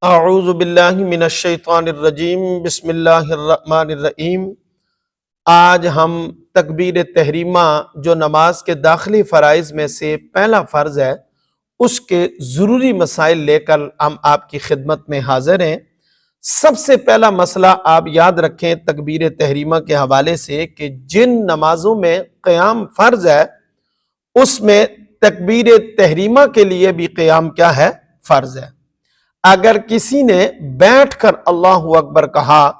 اعوذ باللہ من الشیطان الرجیم بسم اللہ الرحمن الرحیم۔ آج ہم تکبیر تحریمہ جو نماز کے داخلی فرائض میں سے پہلا فرض ہے اس کے ضروری مسائل لے کر ہم آپ کی خدمت میں حاضر ہیں۔ سب سے پہلا مسئلہ آپ یاد رکھیں تکبیر تحریمہ کے حوالے سے کہ جن نمازوں میں قیام فرض ہے اس میں تکبیر تحریمہ کے لیے بھی قیام کیا ہے؟ فرض ہے۔ اگر کسی نے بیٹھ کر اللہ اکبر کہا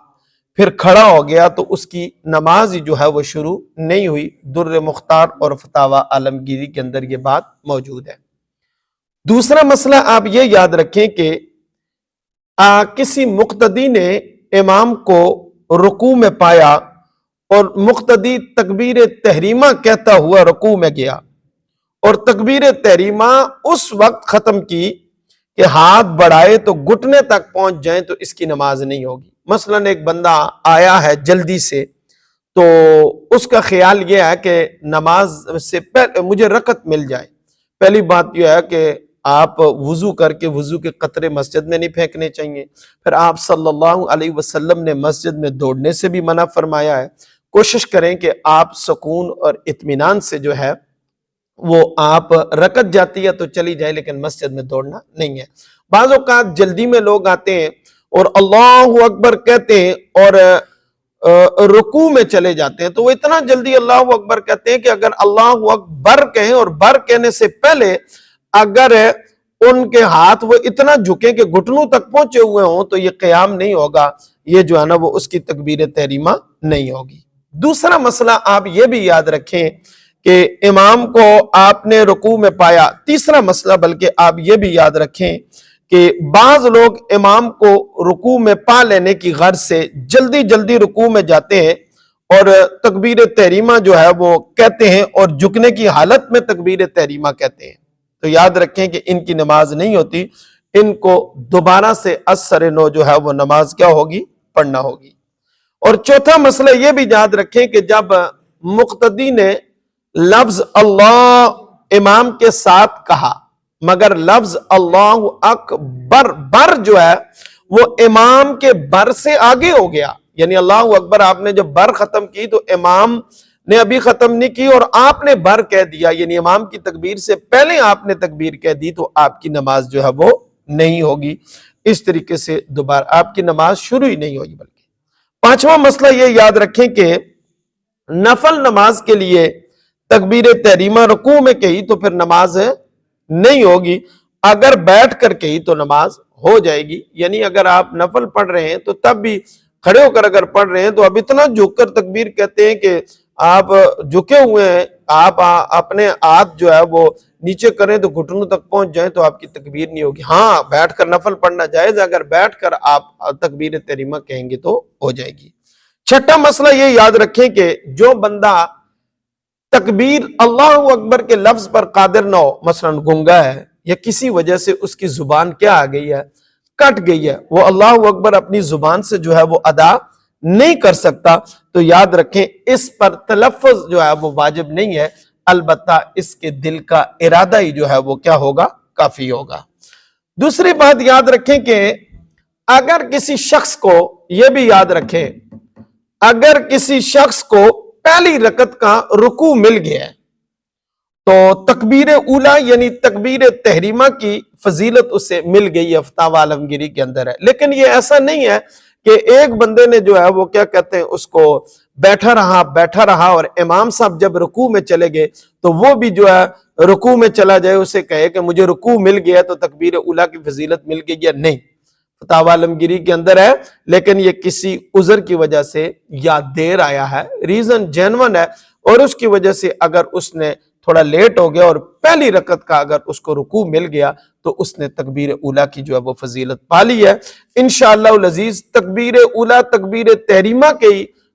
پھر کھڑا ہو گیا تو اس کی نماز جو ہے وہ شروع نہیں ہوئی۔ در مختار اور فتاوی عالمگیری کے اندر یہ بات موجود ہے۔ دوسرا مسئلہ آپ یہ یاد رکھیں کہ کسی مقتدی نے امام کو رکوع میں پایا اور مقتدی تکبیر تحریمہ کہتا ہوا رکوع میں گیا اور تکبیر تحریمہ اس وقت ختم کی کہ ہاتھ بڑھائے تو گھٹنے تک پہنچ جائیں تو اس کی نماز نہیں ہوگی۔ مثلا ایک بندہ آیا ہے جلدی سے تو اس کا خیال یہ ہے کہ نماز سے پہلے مجھے رکعت مل جائے۔ پہلی بات یہ ہے کہ آپ وضو کر کے وضو کے قطرے مسجد میں نہیں پھینکنے چاہیے۔ پھر آپ صلی اللہ علیہ وسلم نے مسجد میں دوڑنے سے بھی منع فرمایا ہے۔ کوشش کریں کہ آپ سکون اور اطمینان سے جو ہے وہ آپ رکعت جاتی ہے تو چلی جائے لیکن مسجد میں دوڑنا نہیں ہے۔ بعض اوقات جلدی میں لوگ آتے ہیں اور اللہ اکبر کہتے ہیں اور رکوع میں چلے جاتے ہیں تو وہ اتنا جلدی اللہ اکبر کہتے ہیں کہ اگر اللہ اکبر کہیں اور بر کہنے سے پہلے اگر ان کے ہاتھ وہ اتنا جھکیں کہ گھٹنوں تک پہنچے ہوئے ہوں تو یہ قیام نہیں ہوگا، یہ جو ہے نا وہ اس کی تکبیر تحریمہ نہیں ہوگی۔ دوسرا مسئلہ آپ یہ بھی یاد رکھیں کہ امام کو آپ نے رکوع میں پایا۔ تیسرا مسئلہ بلکہ آپ یہ بھی یاد رکھیں کہ بعض لوگ امام کو رکوع میں پا لینے کی غرض سے جلدی جلدی رکوع میں جاتے ہیں اور تکبیر تحریمہ جو ہے وہ کہتے ہیں اور جھکنے کی حالت میں تکبیر تحریمہ کہتے ہیں، تو یاد رکھیں کہ ان کی نماز نہیں ہوتی، ان کو دوبارہ سے از سر نو جو ہے وہ نماز کیا ہوگی؟ پڑھنا ہوگی۔ اور چوتھا مسئلہ یہ بھی یاد رکھیں کہ جب مقتدی نے لفظ اللہ امام کے ساتھ کہا مگر لفظ اللہ اکبر بر جو ہے وہ امام کے بر سے آگے ہو گیا، یعنی اللہ اکبر آپ نے جب بر ختم کی تو امام نے ابھی ختم نہیں کی اور آپ نے بر کہہ دیا، یعنی امام کی تکبیر سے پہلے آپ نے تکبیر کہہ دی تو آپ کی نماز جو ہے وہ نہیں ہوگی۔ اس طریقے سے دوبارہ آپ کی نماز شروع ہی نہیں ہوگی۔ بلکہ پانچواں مسئلہ یہ یاد رکھیں کہ نفل نماز کے لیے تکبیر تحریمہ رکوع میں کہی تو پھر نماز نہیں ہوگی، اگر بیٹھ کر کہی تو نماز ہو جائے گی۔ یعنی اگر آپ نفل پڑھ رہے ہیں تو تب بھی کھڑے ہو کر اگر پڑھ رہے ہیں تو اب اتنا جھک کر تکبیر کہتے ہیں کہ آپ جھکے ہوئے ہیں، آپ اپنے ہاتھ جو ہے وہ نیچے کریں تو گھٹنوں تک پہنچ جائیں تو آپ کی تکبیر نہیں ہوگی۔ ہاں بیٹھ کر نفل پڑھنا جائز ہے، اگر بیٹھ کر آپ تکبیر تحریمہ کہیں گے تو ہو جائے گی۔ چھٹا مسئلہ یہ یاد رکھیں کہ جو بندہ تکبیر اللہ اکبر کے لفظ پر قادر نہ ہو، مثلا گنگا ہے یا کسی وجہ سے اس کی زبان کیا آ گئی ہے؟ کٹ گئی ہے، وہ اللہ اکبر اپنی زبان سے جو ہے وہ ادا نہیں کر سکتا، تو یاد رکھیں اس پر تلفظ جو ہے وہ واجب نہیں ہے، البتہ اس کے دل کا ارادہ ہی جو ہے وہ کیا ہوگا؟ کافی ہوگا۔ دوسری بات یاد رکھیں کہ اگر کسی شخص کو یہ بھی یاد رکھیں اگر کسی شخص کو پہلی رکعت کا رکوع مل گیا ہے تو تکبیر اولا یعنی تکبیر تحریمہ کی فضیلت اسے مل گئی ہے، فتاوی عالمگیری کے اندر ہے۔ لیکن یہ ایسا نہیں ہے کہ ایک بندے نے جو ہے وہ کیا کہتے ہیں اس کو بیٹھا رہا اور امام صاحب جب رکوع میں چلے گئے تو وہ بھی جو ہے رکوع میں چلا جائے، اسے کہے کہ مجھے رکوع مل گیا تو تکبیر اولا کی فضیلت مل گئی ہے، نہیں، فتاوی عالمگیری کے اندر ہے، لیکن یہ کسی عذر کی وجہ سے یا دیر آیا ہے، ریزن جینون ہے، اور اس کی وجہ سے اگر اس نے تھوڑا لیٹ ہو گیا اور پہلی رکعت کا اگر اس کو رکوع مل گیا تو اس نے تکبیر اولا کی جو ہے وہ فضیلت پا لی ہے۔ انشاءاللہ العزیز تکبیر اولا تکبیر تحریمہ کے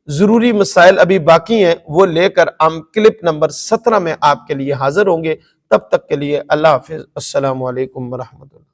ضروری مسائل ابھی باقی ہیں، وہ لے کر ہم کلپ نمبر 17 میں آپ کے لیے حاضر ہوں گے۔ تب تک کے لیے اللہ حافظ، السلام علیکم ورحمۃ اللہ۔